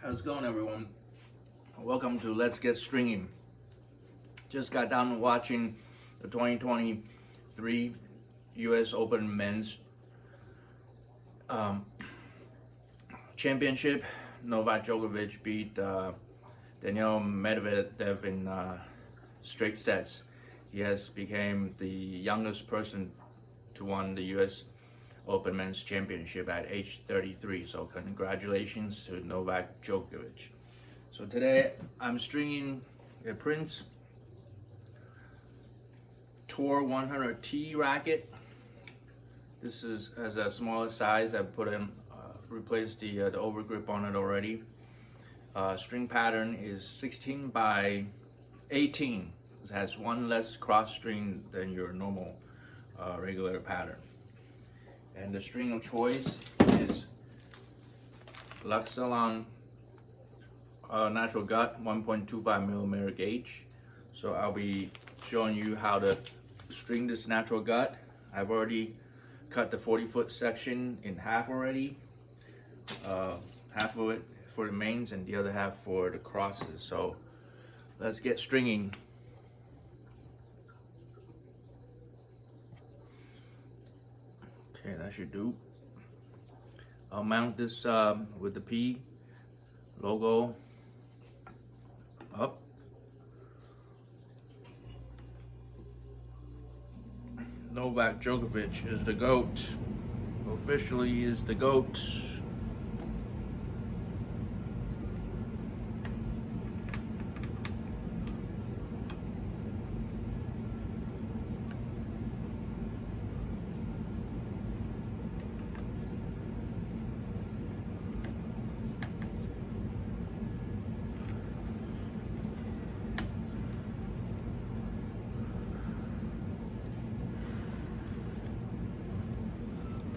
How's it going, everyone? Welcome to Let's Get Stringing. Just got done watching the 2023 US Open Men's Championship. Novak Djokovic beat Daniil Medvedev in straight sets. He has become the youngest person to win the US Open Men's Championship at age 33. So congratulations to Novak Djokovic. So today I'm stringing a Prince Tour 100T racket. This is as a smaller size. I put in, replaced the overgrip on it already. String pattern is 16 by 18. It has one less cross string than your normal regular pattern. And the string of choice is Luxilon Natural Gut 1.25 millimeter gauge. So I'll be showing you how to string this natural gut. I've already cut the 40-foot section in half already. Half of it for the mains and the other half for the crosses. So let's get stringing. Okay, that should do. I'll mount this with the P logo up. Novak Djokovic is the GOAT. Officially is the GOAT.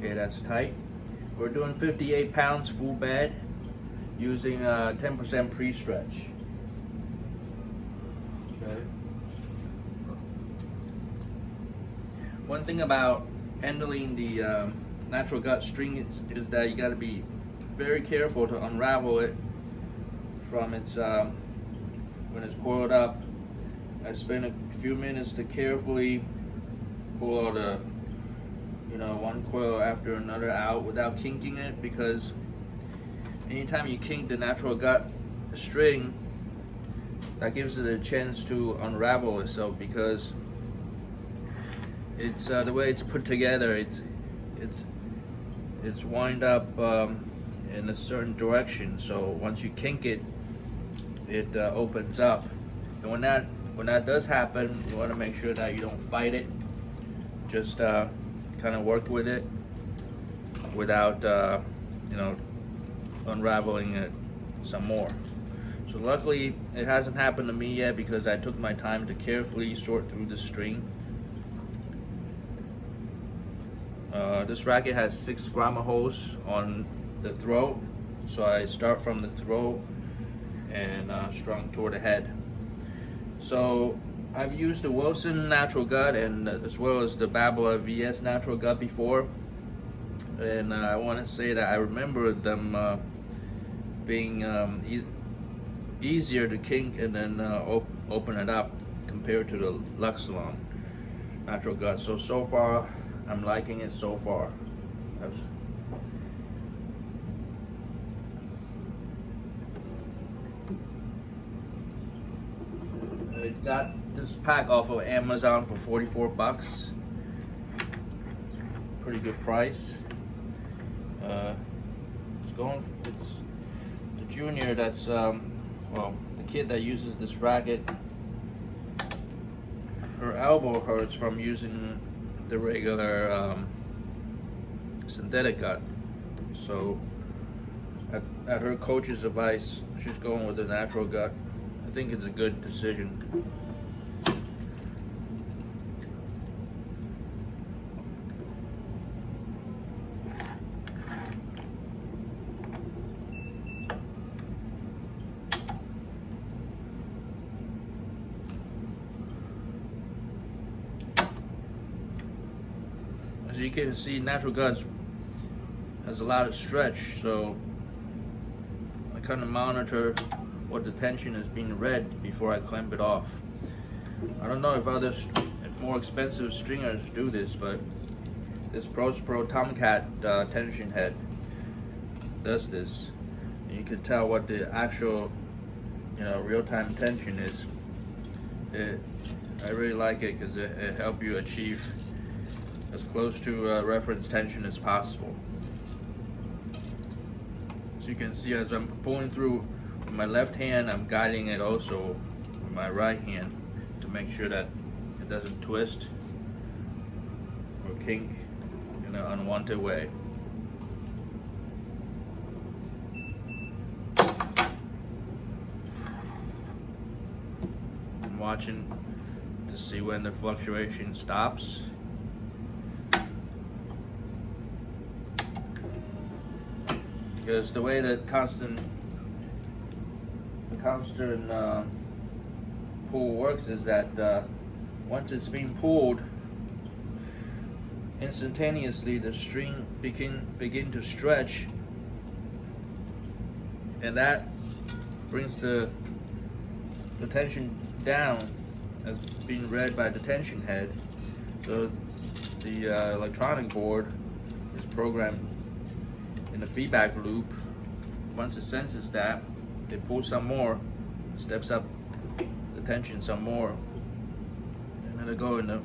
Okay, that's tight. We're doing 58 pounds full bed using 10% pre-stretch. Okay. One thing about handling the natural gut string is that you got to be very careful to unravel it from its when it's coiled up. I spent a few minutes to carefully pull all the one coil after another out without kinking it, because anytime you kink the natural gut string, that gives it a chance to unravel itself, because it's the way it's put together. It's wind up in a certain direction. So once you kink it, it opens up. And when that does happen, you want to make sure that you don't fight it. Just kind of work with it without unraveling it some more. So luckily it hasn't happened to me yet, because I took my time to carefully sort through the string. This racket has 6 grommet holes on the throat, so I start from the throat and strung toward the head. So I've used the Wilson Natural Gut and as well as the Babla VS Natural Gut before, and I want to say that I remember them being easier to kink and then open it up compared to the Luxilon Natural Gut. So far I'm liking it so far. I got this pack off of Amazon for 44 bucks. Pretty good price. It's the junior that's the kid that uses this racket. Her elbow hurts from using the regular synthetic gut. So at her coach's advice, she's going with the natural gut. I think it's a good decision. As you can see, natural gut has a lot of stretch, so I kind of monitor what the tension is being read before I clamp it off. I don't know if other more expensive stringers do this, but this Pros Pro Tomcat tension head does this. And you can tell what the actual, real-time tension is. I really like it because it helps you achieve as close to reference tension as possible. So you can see as I'm pulling through with my left hand, I'm guiding it also with my right hand to make sure that it doesn't twist or kink in an unwanted way. I'm watching to see when the fluctuation stops. Because the way that constant pull works is that once it's being pulled, instantaneously the string begin to stretch, and that brings the tension down as being read by the tension head. So the electronic board is programmed in the feedback loop. Once it senses that, it pulls some more, steps up the tension some more, and it'll go in the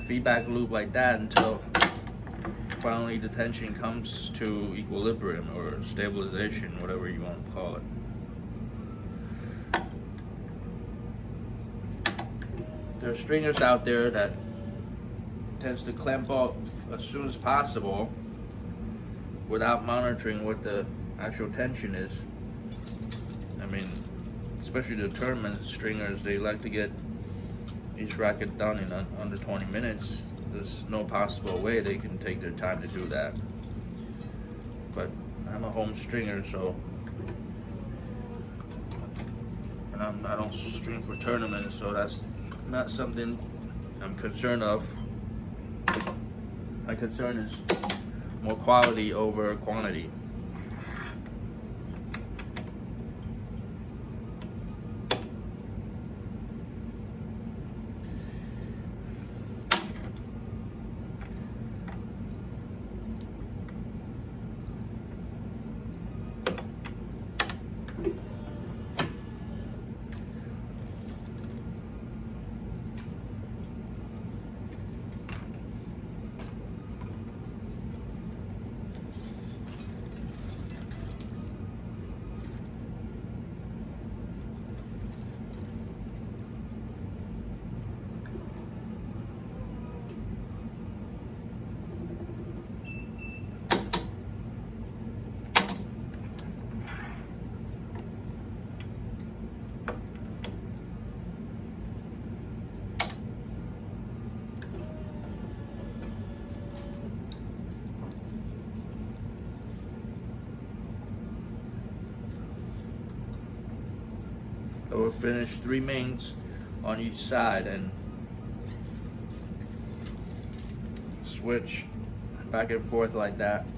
feedback loop like that until finally the tension comes to equilibrium or stabilization, whatever you want to call it. There are stringers out there that tends to clamp off as soon as possible without monitoring what the actual tension is. I mean, especially the tournament stringers, they like to get each racket done in under 20 minutes. There's no possible way they can take their time to do that. But I'm a home stringer, so and I don't string for tournaments, so that's not something I'm concerned of. My concern is more quality over quantity. So we'll finish 3 mains on each side and switch back and forth like that.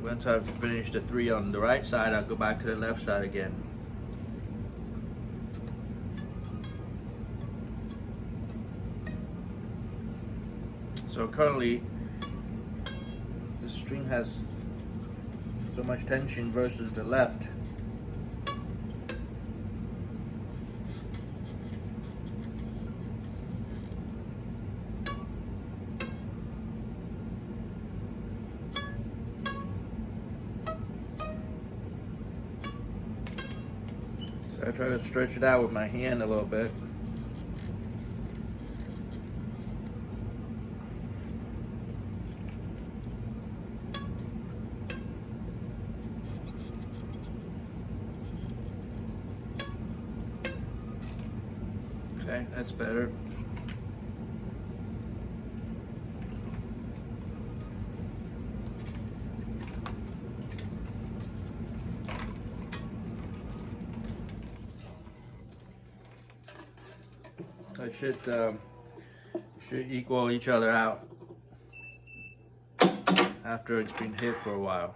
Once I've finished the 3 on the right side, I'll go back to the left side again. So currently, the string has so much tension versus the left. I try to stretch it out with my hand a little bit. Okay, that's better. It should equal each other out after it's been hit for a while.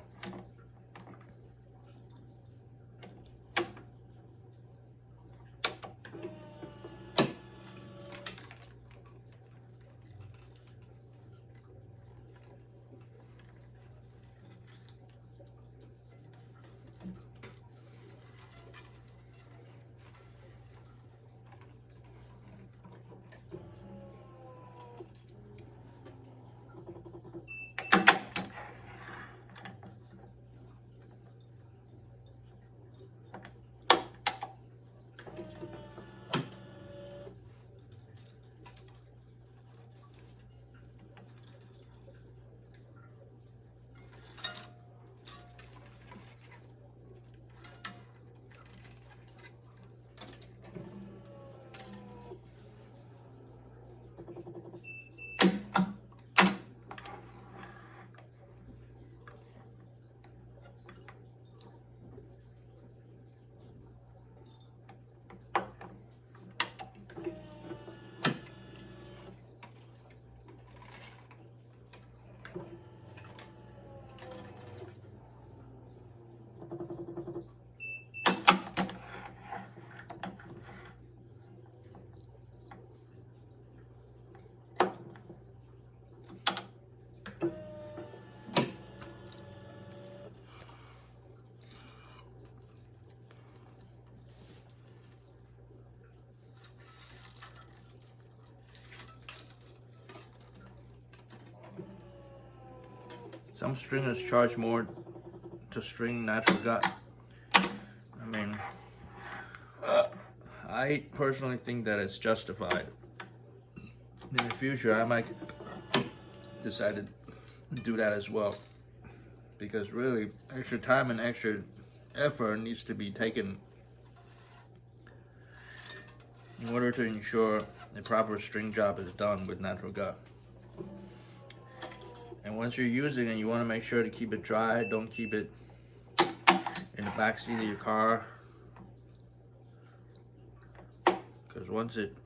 Some stringers charge more to string natural gut. I mean, I personally think that it's justified. In the future, I might decide to do that as well, because really, extra time and extra effort needs to be taken in order to ensure a proper string job is done with natural gut. And once you're using it, you want to make sure to keep it dry. Don't keep it in the back seat of your car, because once it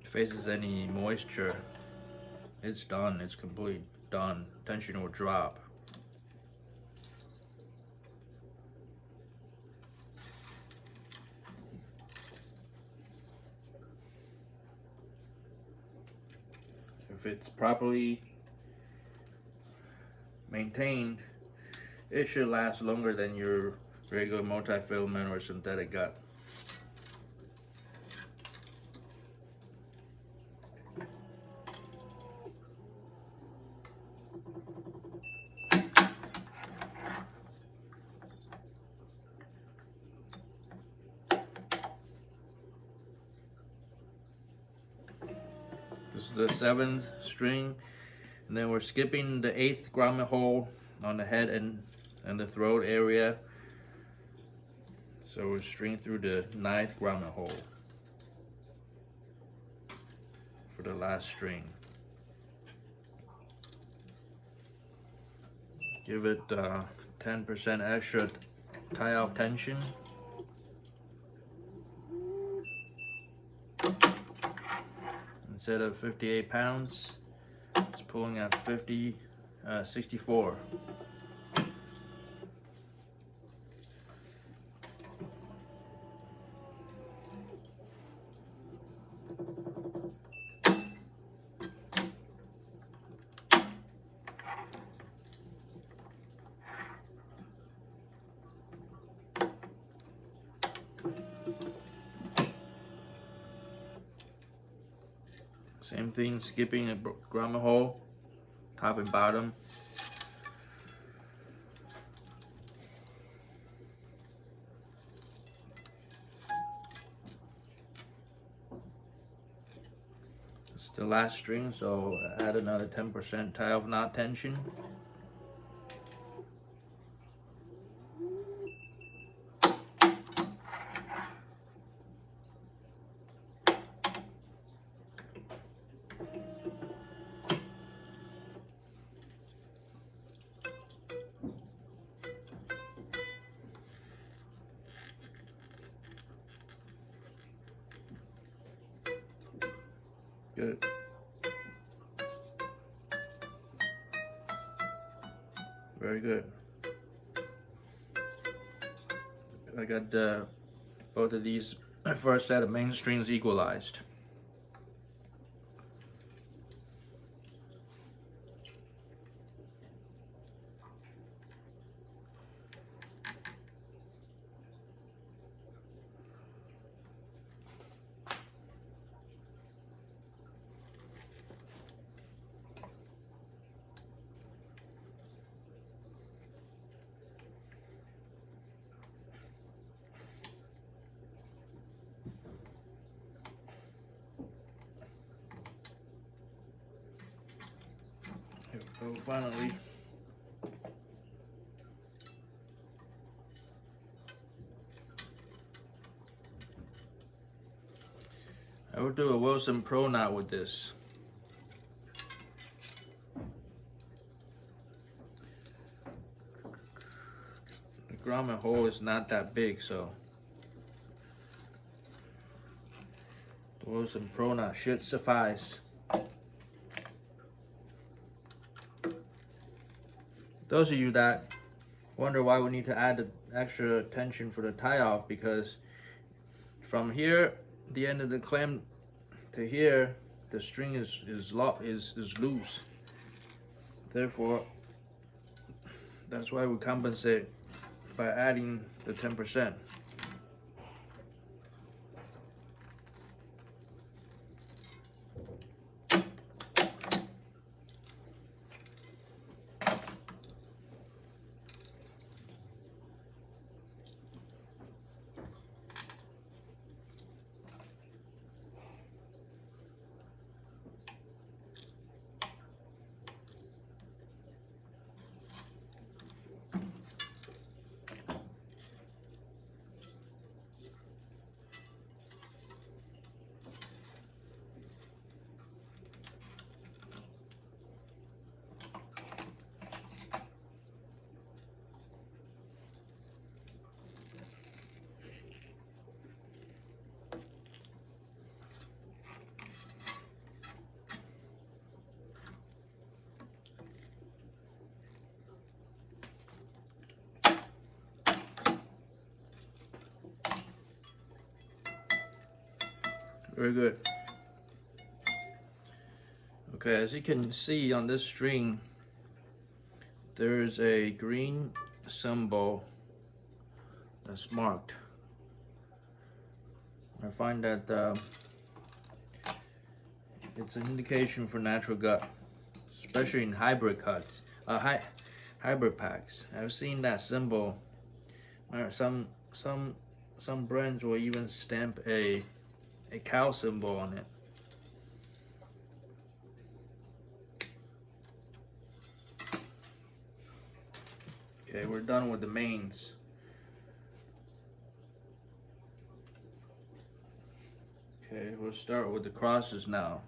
faces any moisture, it's done. It's completely done. Tension will drop. If it's properly maintained, it should last longer than your regular multi-filament or synthetic gut. This is the 7th string, and then we're skipping the 8th grommet hole on the head and the throat area. So we're string through the 9th grommet hole for the last string. Give it 10% extra tie-off tension. Instead of 58 pounds, it's pulling at 64. Same thing, skipping a grommet hole, top and bottom. It's the last string, so add another 10% tie-off knot tension. Good. Very good. I got both of these first set of main strings equalized. Here we go, finally. I will do a Wilson Pro knot with this. The grommet hole is not that big, so the Wilson Pro knot should suffice. Those of you that wonder why we need to add the extra tension for the tie off, because from here, the end of the clamp to here, the string is loose. Therefore, that's why we compensate by adding the 10%. Very good. Okay, as you can see on this string, there's a green symbol that's marked. I find that it's an indication for natural gut, especially in hybrid cuts, hybrid packs. I've seen that symbol. Some brands will even stamp a cow symbol on it. Okay, we're done with the mains. Okay, we'll start with the crosses now.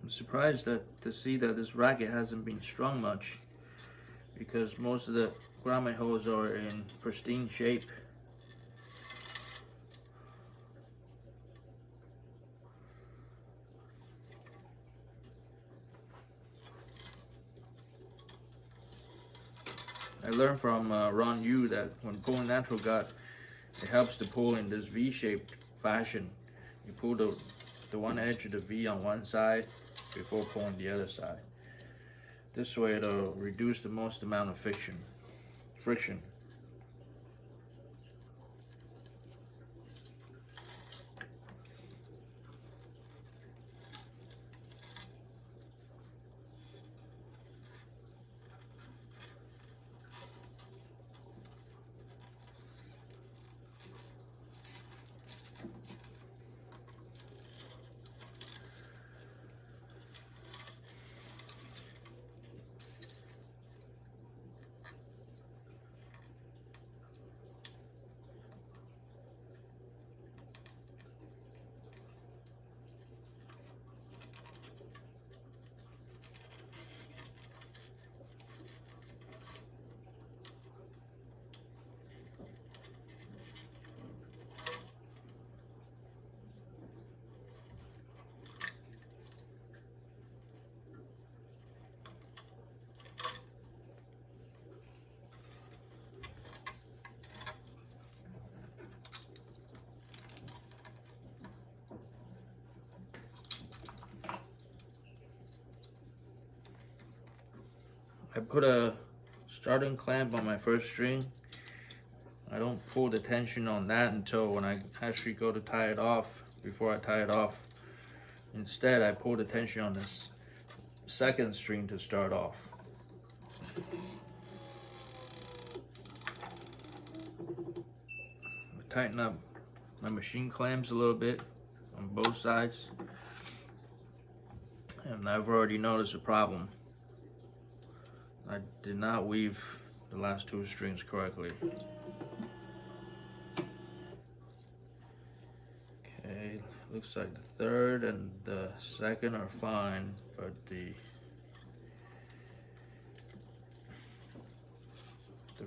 I'm surprised to see that this racquet hasn't been strung much, because most of the grommet holes are in pristine shape. I learned from Ron Yu that when pulling natural gut, it helps to pull in this V-shaped fashion. You pull the one edge of the V on one side before pulling the other side. This way it'll reduce the most amount of friction. I put a starting clamp on my first string. I don't pull the tension on that until when I actually go to tie it off. Before I tie it off, instead I pull the tension on this second string to start off. I tighten up my machine clamps a little bit on both sides, and I've already noticed a problem. I did not weave the last two strings correctly. Okay, looks like the third and the second are fine, but the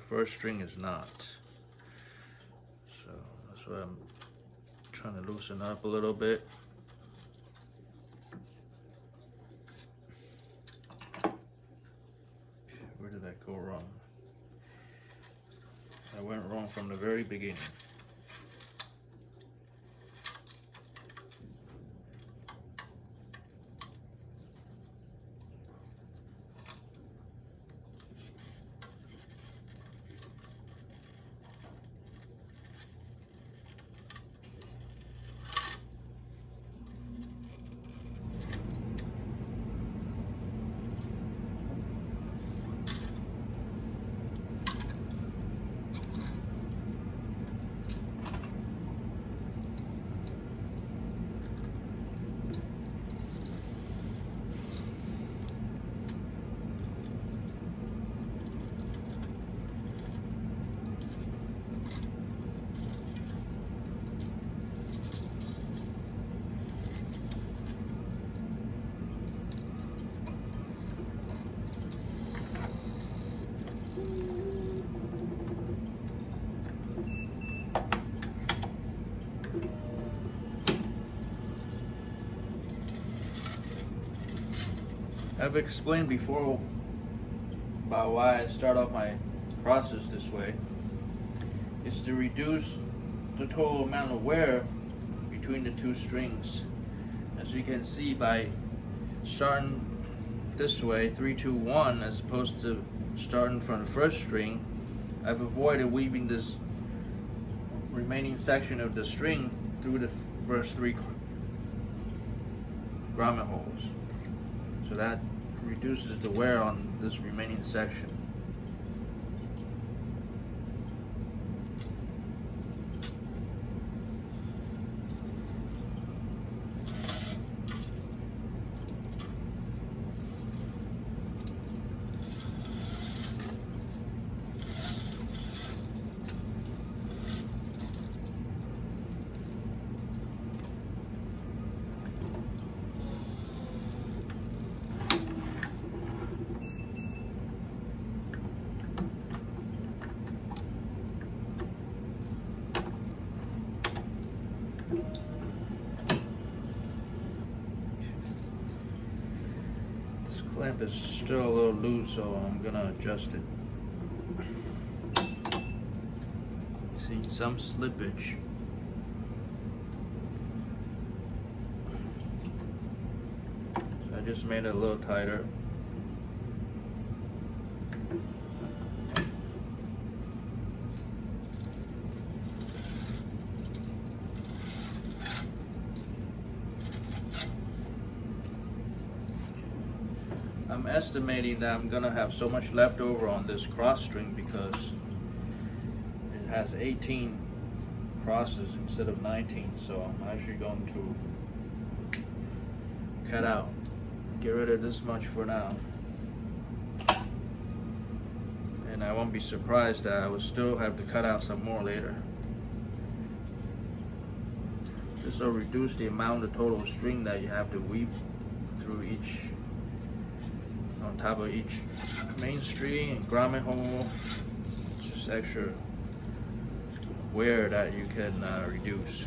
first string is not. So that's why I'm trying to loosen up a little bit. Where did I go wrong? I went wrong from the very beginning. I've explained before about why I start off my process this way. It's to reduce the total amount of wear between the two strings. As you can see, by starting this way, 3, 2, 1, as opposed to starting from the first string, I've avoided weaving this remaining section of the string through the first 3 grommet holes. So that reduces the wear on this remaining section. This clamp is still a little loose, so I'm gonna adjust it. Seeing some slippage. So I just made it a little tighter. I'm estimating that I'm gonna have so much left over on this cross string because it has 18 crosses instead of 19, so I'm actually going to cut out, get rid of this much for now, and I won't be surprised that I will still have to cut out some more later. This will reduce the amount of total string that you have to weave through each, on top of each main string and grommet hole. Just extra wear that you can reduce.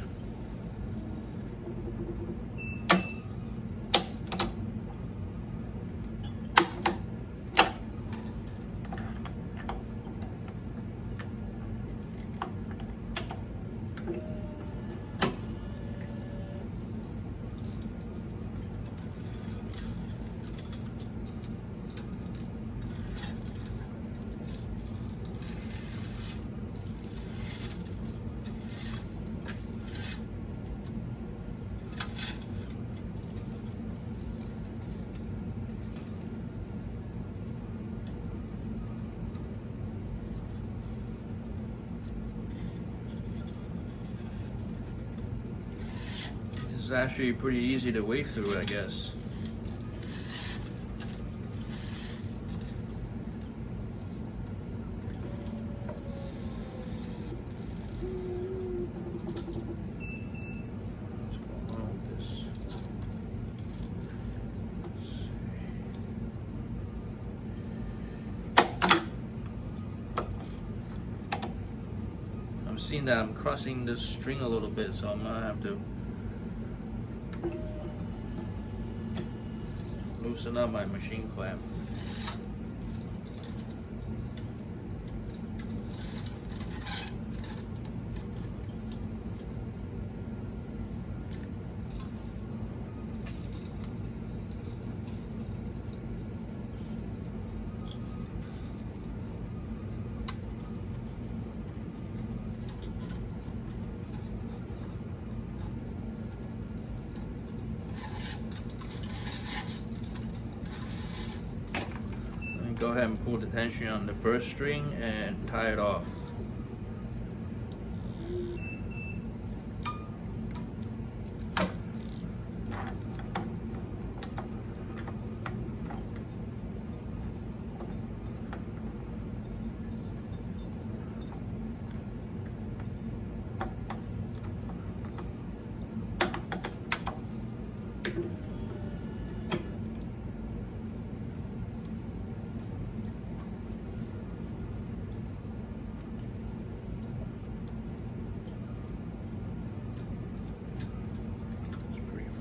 actually pretty easy to wave through, I guess. What's going on with this? I'm seeing that I'm crossing this string a little bit, so I'm gonna have to loosen up my machine clamp. Go ahead and pull the tension on the first string and tie it off.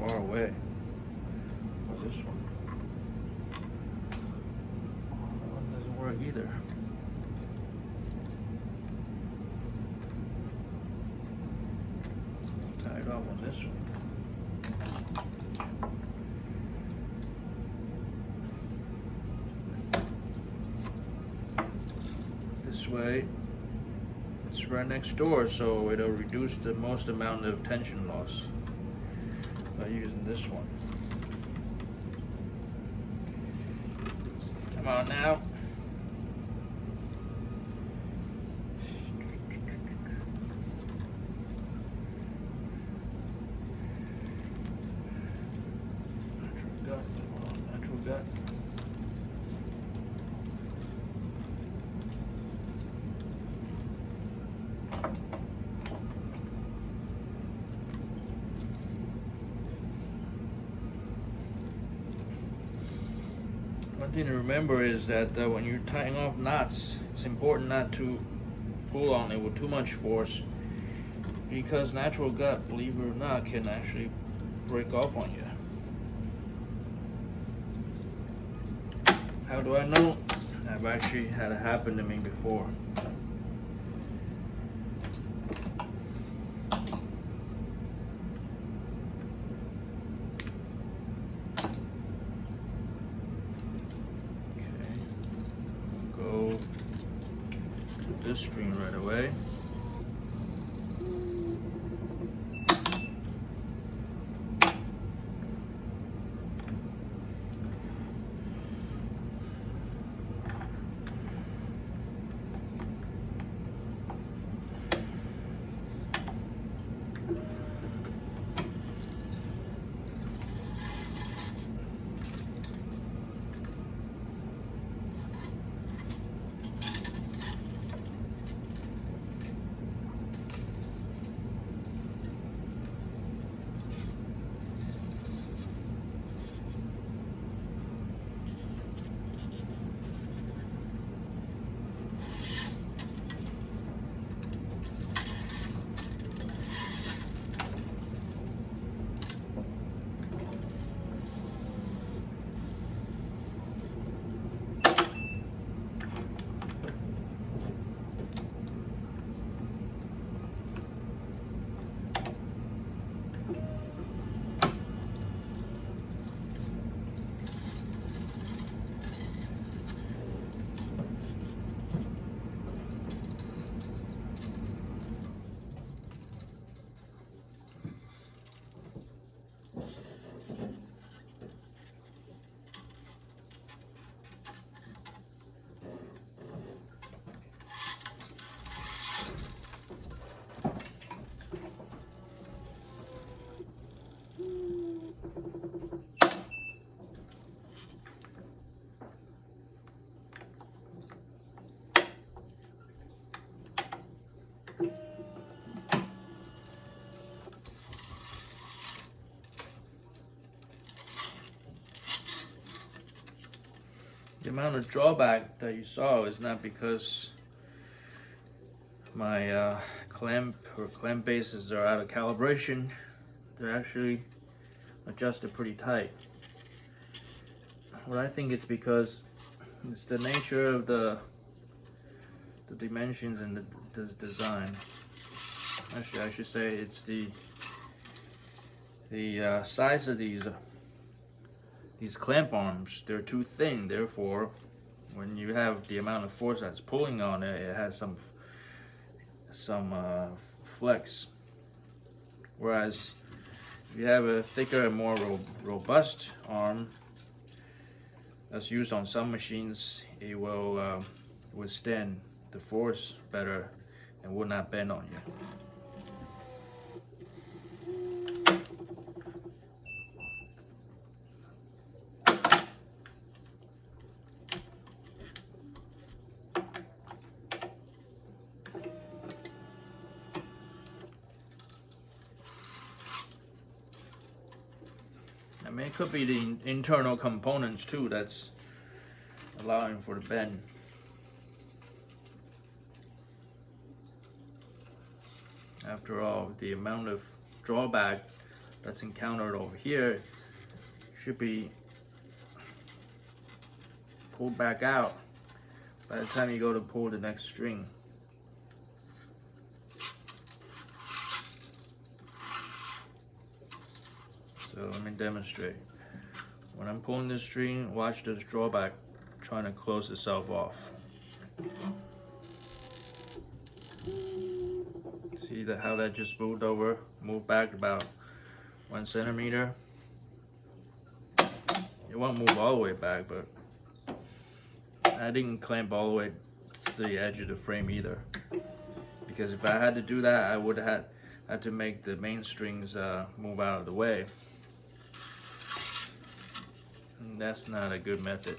Far away. This one. That one doesn't work either. Tie it off on this one. This way, it's right next door, so it'll reduce the most amount of tension loss by using this one. Come on now. Natural gut, come on, natural gut. One thing to remember is that when you're tying off knots, it's important not to pull on it with too much force, because natural gut, believe it or not, can actually break off on you. How do I know? I've actually had it happen to me before. This string right away. amount of drawback that you saw is not because my clamp bases are out of calibration. They're actually adjusted pretty tight. What I think it's because it's the nature of the dimensions and the design. Actually, I should say it's the size of these clamp arms. They're too thin. Therefore, when you have the amount of force that's pulling on it, it has some flex. Whereas if you have a thicker and more robust arm that's used on some machines, it will withstand the force better and will not bend on you. I mean, it could be the internal components too that's allowing for the bend. After all, the amount of drawback that's encountered over here should be pulled back out by the time you go to pull the next string. So let me demonstrate. When I'm pulling this string, watch this drawback trying to close itself off. See how that just moved back about 1 centimeter. It won't move all the way back, but I didn't clamp all the way to the edge of the frame either. Because if I had to do that, I would have had to make the main strings move out of the way. And that's not a good method.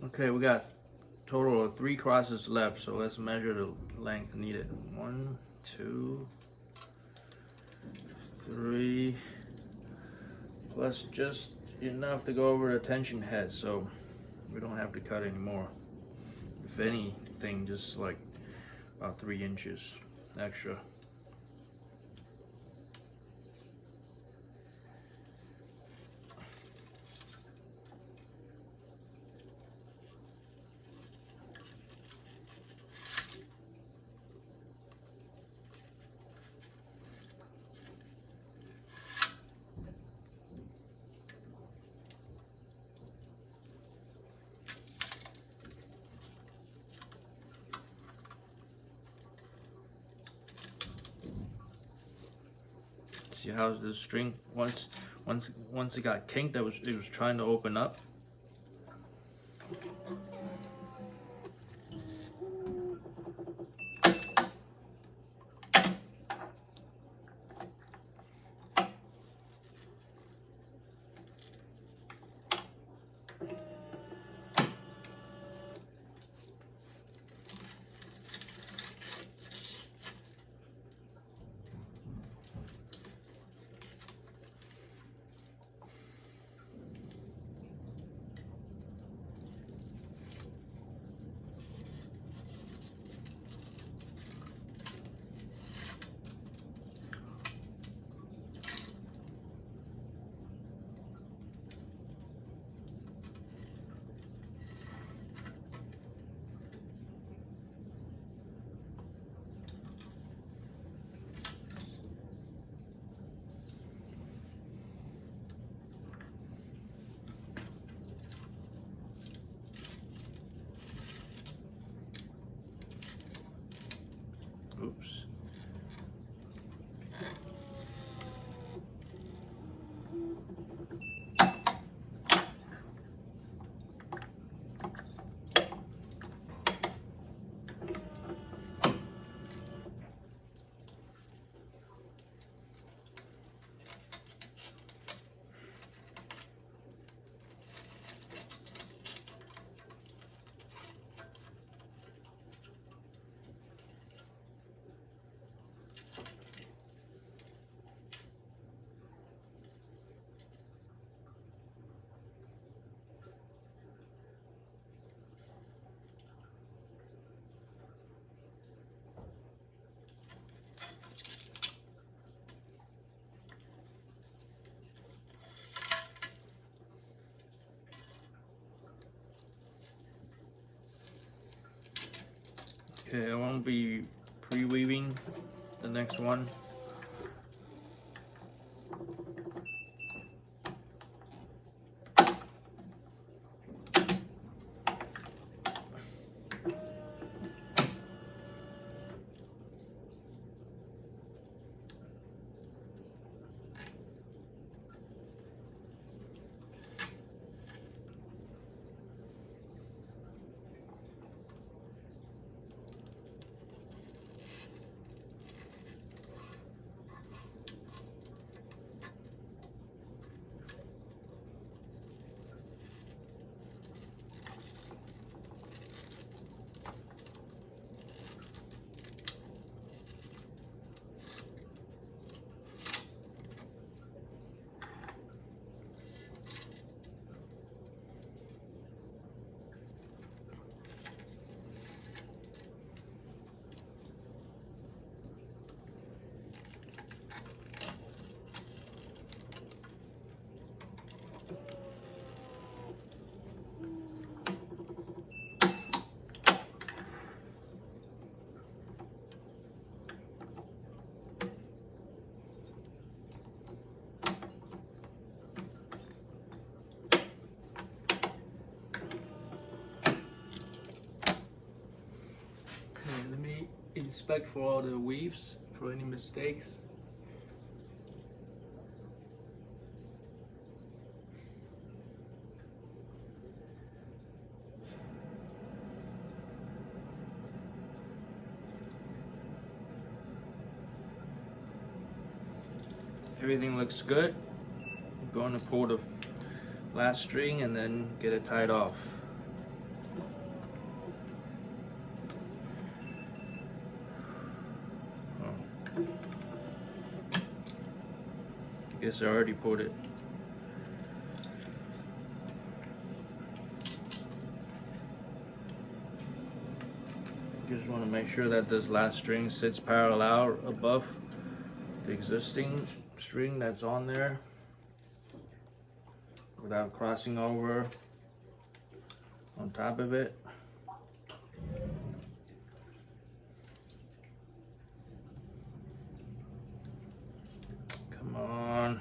Okay, we got total of 3 crosses left, so let's measure the length needed. 1, 2, 3, plus just enough to go over the tension head, so we don't have to cut anymore. If anything, just like about 3 inches extra. See how the string once it got kinked, it was trying to open up. Oops. Okay, I won't be pre-weaving the next one. Okay, let me inspect for all the weaves, for any mistakes. Everything looks good. I'm going to pull the last string and then get it tied off. guess I already put it. Just want to make sure that this last string sits parallel above the existing string that's on there without crossing over on top of it. Come on.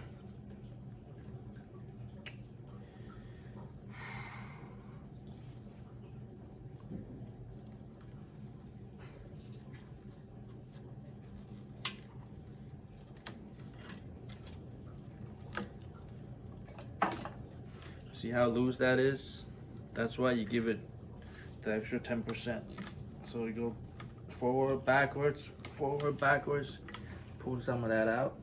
See how loose that is? That's why you give it the extra 10%. So you go forward, backwards, pull some of that out.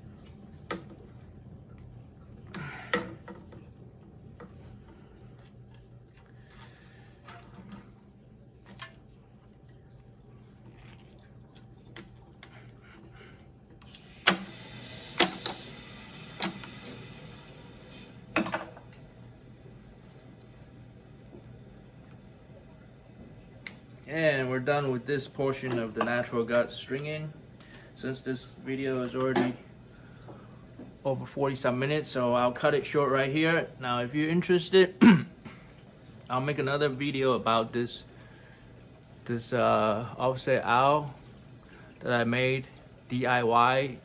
And we're done with this portion of the natural gut stringing. Since this video is already over 40-some minutes, so I'll cut it short right here. Now, if you're interested, I'll make another video about this offset owl that I made DIY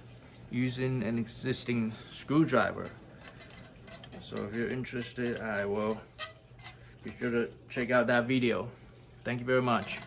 using an existing screwdriver. So if you're interested, I will be sure to check out that video. Thank you very much.